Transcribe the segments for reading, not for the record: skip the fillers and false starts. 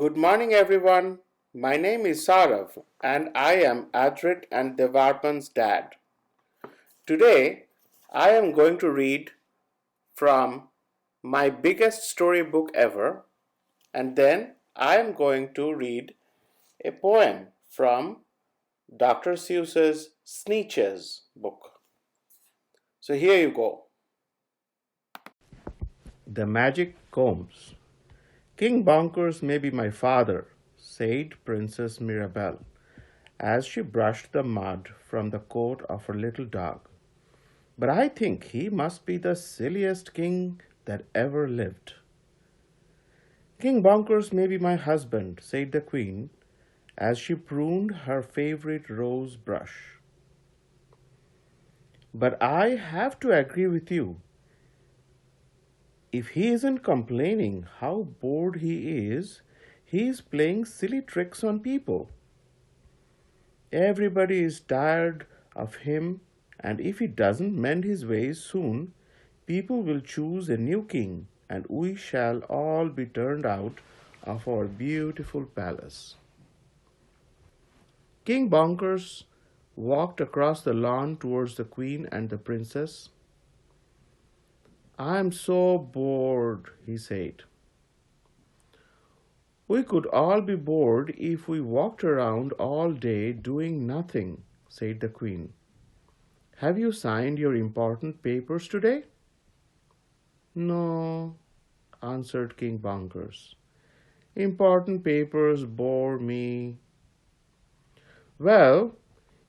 Good morning, everyone. My name is Sourav, and I am Adrit and Devarpan's dad. Today, I am going to read from my biggest storybook ever, and then I am going to read a poem from Dr. Seuss's Sneetches book. So here you go. The Magic Combs. King Bonkers may be my father, said Princess Mirabelle, as she brushed the mud from the coat of her little dog. But I think he must be the silliest king that ever lived. King Bonkers may be my husband, said the queen, as she pruned her favorite rose brush. But I have to agree with you. If he isn't complaining how bored he is playing silly tricks on people. Everybody is tired of him, and if he doesn't mend his ways soon, people will choose a new king, and we shall all be turned out of our beautiful palace. King Bonkers walked across the lawn towards the queen and the princess. "I am so bored," he said. "We could all be bored if we walked around all day doing nothing," said the queen. "Have you signed your important papers today?" "No," answered King Bonkers. "Important papers bore me." "Well,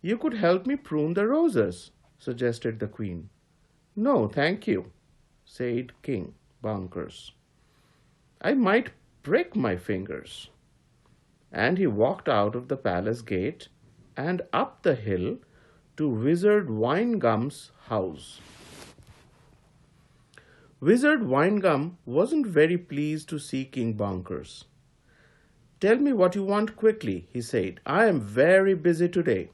you could help me prune the roses," suggested the queen. "No, thank you," said King Bonkers. "I might break my fingers." And he walked out of the palace gate and up the hill to Wizard Winegum's house. Wizard Winegum wasn't very pleased to see King Bonkers. "Tell me what you want quickly," he said. "I am very busy today."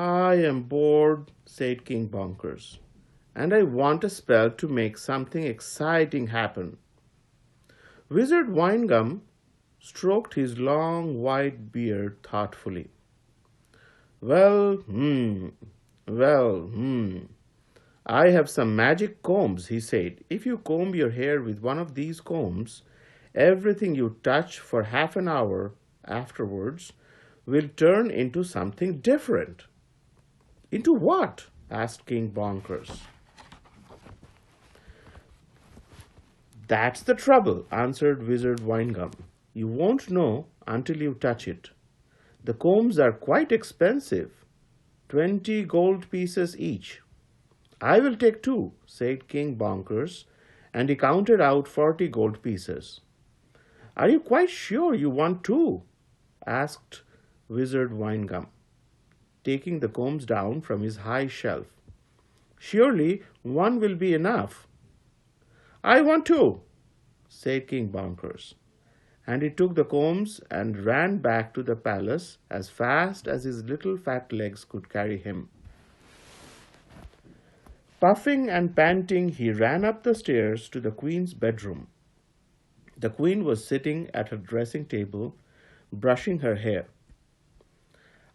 "I am bored," said King Bonkers, "and I want a spell to make something exciting happen." Wizard Winegum stroked his long white beard thoughtfully. Well, I have some magic combs," he said. "If you comb your hair with one of these combs, everything you touch for half an hour afterwards will turn into something different." "Into what?" asked King Bonkers. "That's the trouble," answered Wizard Winegum. "You won't know until you touch it. The combs are quite expensive, 20 gold pieces each." "I will take 2, said King Bonkers, and he counted out 40 gold pieces. "Are you quite sure you want 2? asked Wizard Winegum, taking the combs down from his high shelf. "Surely one will be enough." "I want 2, said King Bonkers, and he took the combs and ran back to the palace as fast as his little fat legs could carry him. Puffing and panting, he ran up the stairs to the queen's bedroom. The queen was sitting at her dressing table, brushing her hair.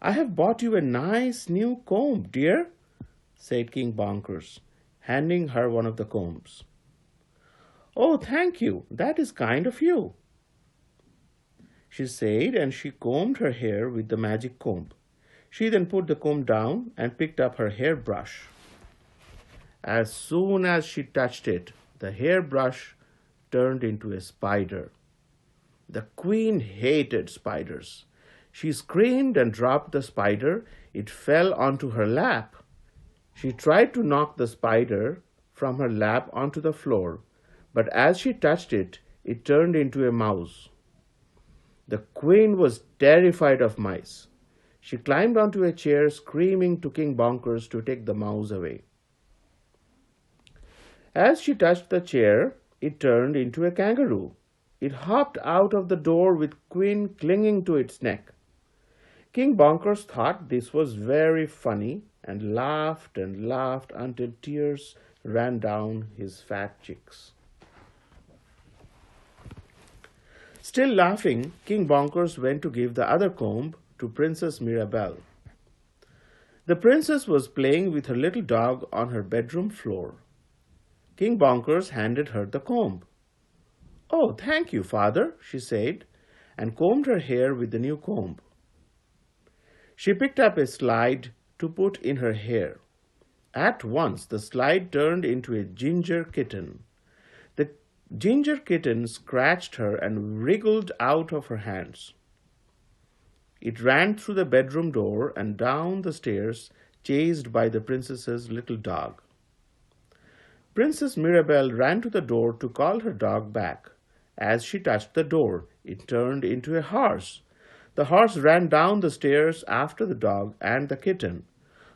"I have bought you a nice new comb, dear," said King Bonkers, handing her one of the combs. "Oh, thank you. That is kind of you," she said, and she combed her hair with the magic comb. She then put the comb down and picked up her hairbrush. As soon as she touched it, the hairbrush turned into a spider. The queen hated spiders. She screamed and dropped the spider. It fell onto her lap. She tried to knock the spider from her lap onto the floor, but as she touched it, it turned into a mouse. The queen was terrified of mice. She climbed onto a chair, screaming to King Bonkers to take the mouse away. As she touched the chair, it turned into a kangaroo. It hopped out of the door with Queen clinging to its neck. King Bonkers thought this was very funny and laughed until tears ran down his fat cheeks. Still laughing, King Bonkers went to give the other comb to Princess Mirabelle. The princess was playing with her little dog on her bedroom floor. King Bonkers handed her the comb. "Oh, thank you, father," she said, and combed her hair with the new comb. She picked up a slide to put in her hair. At once the slide turned into a ginger kitten. The ginger kitten scratched her and wriggled out of her hands. It ran through the bedroom door and down the stairs, chased by the princess's little dog. Princess Mirabelle ran to the door to call her dog back. As she touched the door, it turned into a horse. The horse ran down the stairs after the dog and the kitten.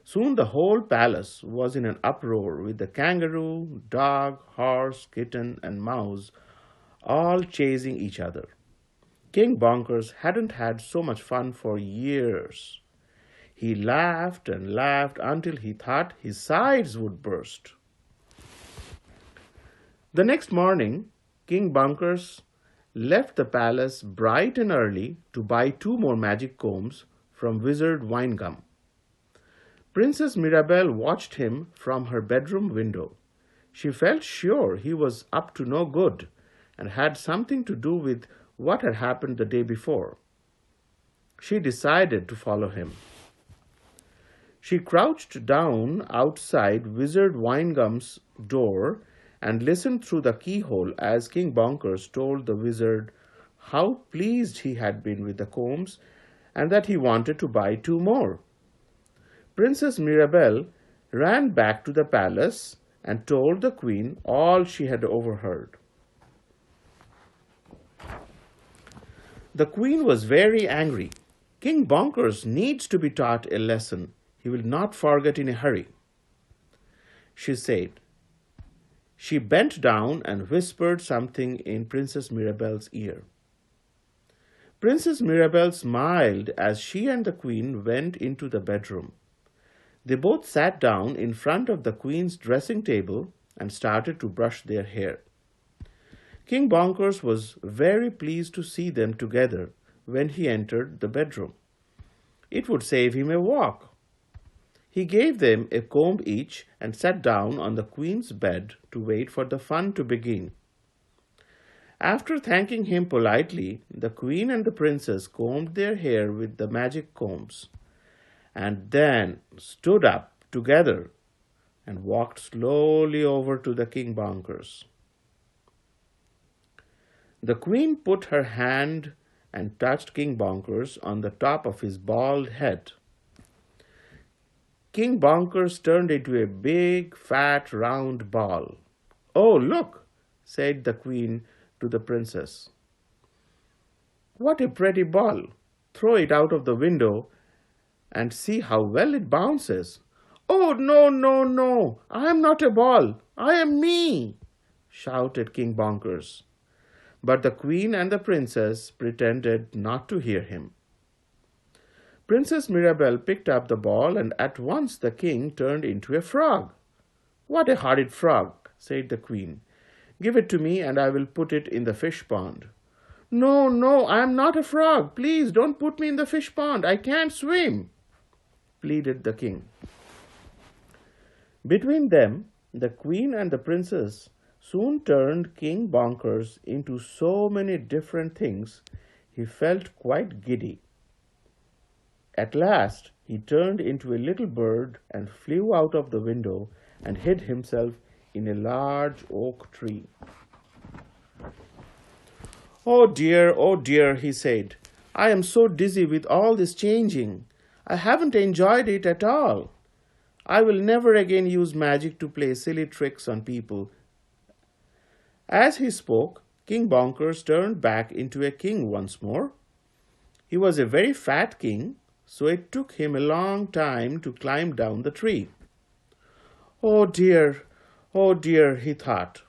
Soon the whole palace was in an uproar, with the kangaroo, dog, horse, kitten, and mouse all chasing each other. King Bonkers hadn't had so much fun for years. He laughed and laughed until he thought his sides would burst. The next morning, King Bonkers left the palace bright and early to buy 2 more magic combs from Wizard Winegum. Princess Mirabelle watched him from her bedroom window. She felt sure he was up to no good and had something to do with what had happened the day before. She decided to follow him. She crouched down outside Wizard Winegum's door and listened through the keyhole as King Bonkers told the wizard how pleased he had been with the combs and that he wanted to buy 2 more. Princess Mirabelle ran back to the palace and told the queen all she had overheard. The queen was very angry. "King Bonkers needs to be taught a lesson. He will not forget in a hurry," she said. She bent down and whispered something in Princess Mirabelle's ear. Princess Mirabelle smiled as she and the queen went into the bedroom. They both sat down in front of the queen's dressing table and started to brush their hair. King Bonkers was very pleased to see them together when he entered the bedroom. It would save him a walk. He gave them a comb each and sat down on the queen's bed to wait for the fun to begin. After thanking him politely, the queen and the princess combed their hair with the magic combs, and then stood up together and walked slowly over to the King Bonkers. The queen put her hand and touched King Bonkers on the top of his bald head. King Bonkers turned into a big, fat, round ball. "Oh, look," said the queen to the princess. "What a pretty ball. Throw it out of the window and see how well it bounces." "Oh, no, no, no. I am not a ball. I am me," shouted King Bonkers. But the queen and the princess pretended not to hear him. Princess Mirabelle picked up the ball, and at once the king turned into a frog. "What a horrid frog," said the queen. "Give it to me and I will put it in the fish pond." "No, no, I am not a frog. Please don't put me in the fish pond. I can't swim," pleaded the king. Between them, the queen and the princess soon turned King Bonkers into so many different things he felt quite giddy. At last he turned into a little bird and flew out of the window and hid himself in a large oak tree. Oh dear, he said. "I am so dizzy with all this changing. I haven't enjoyed it at all. I will never again use magic to play silly tricks on people." As he spoke, King Bonkers turned back into a king once more. He was a very fat king, so it took him a long time to climb down the tree. Oh dear, he thought.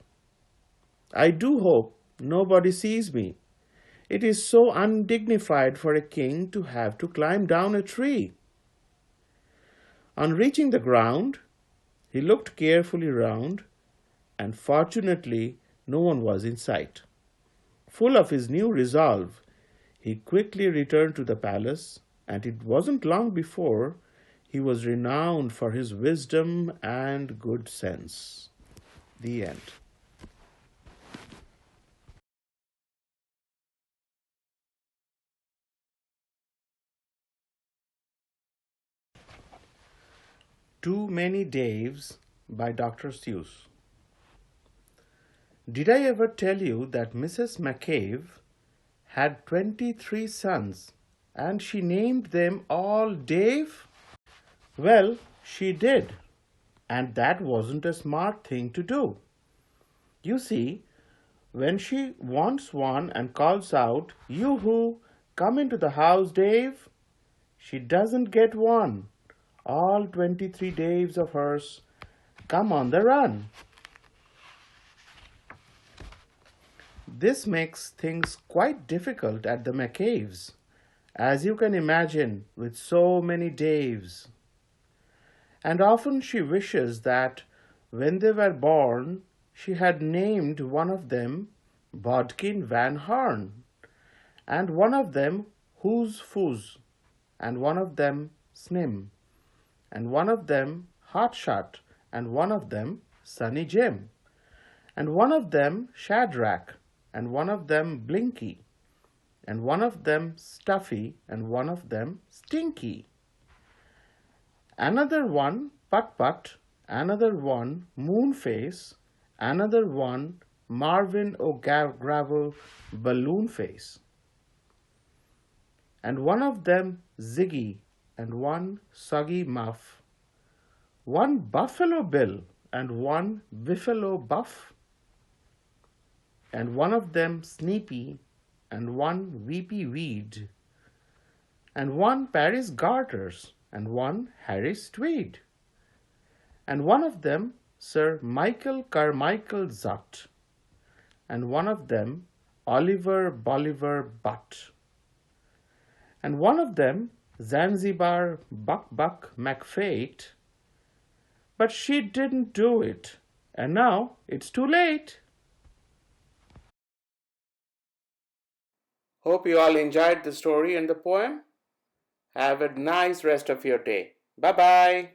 "I do hope nobody sees me. It is so undignified for a king to have to climb down a tree." On reaching the ground, he looked carefully round, and fortunately no one was in sight. Full of his new resolve, he quickly returned to the palace, and it wasn't long before he was renowned for his wisdom and good sense. The end. Too Many Daves by Dr. Seuss. Did I ever tell you that Mrs. McCabe had 23 sons and she named them all Dave? Well, she did, and that wasn't a smart thing to do. You see, when she wants one and calls out, "Yoo-hoo, come into the house, Dave," she doesn't get one. All 23 Daves of hers come on the run. This makes things quite difficult at the McCaves, as you can imagine, with so many Daves. And often she wishes that when they were born, she had named one of them Bodkin Van Horn, and one of them Who's Foo's, and one of them Snim, and one of them Hotshot, and one of them Sunny Jim, and one of them Shadrach, and one of them Blinky, and one of them Stuffy, and one of them Stinky. Another one Put Put, another one Moonface, another one Marvin O'Gravel Balloonface, and one of them Ziggy, and one Soggy Muff, one Buffalo Bill, and one Biffalo Buff, and one of them Sneepy, and one Weepy Weed, and one Paris Garters, and one Harris Tweed, and one of them Sir Michael Carmichael Zutt, and one of them Oliver Bolivar Butt, and one of them Zanzibar Buck Buck McFate. But she didn't do it, and now it's too late. Hope you all enjoyed the story and the poem. Have a nice rest of your day. Bye bye.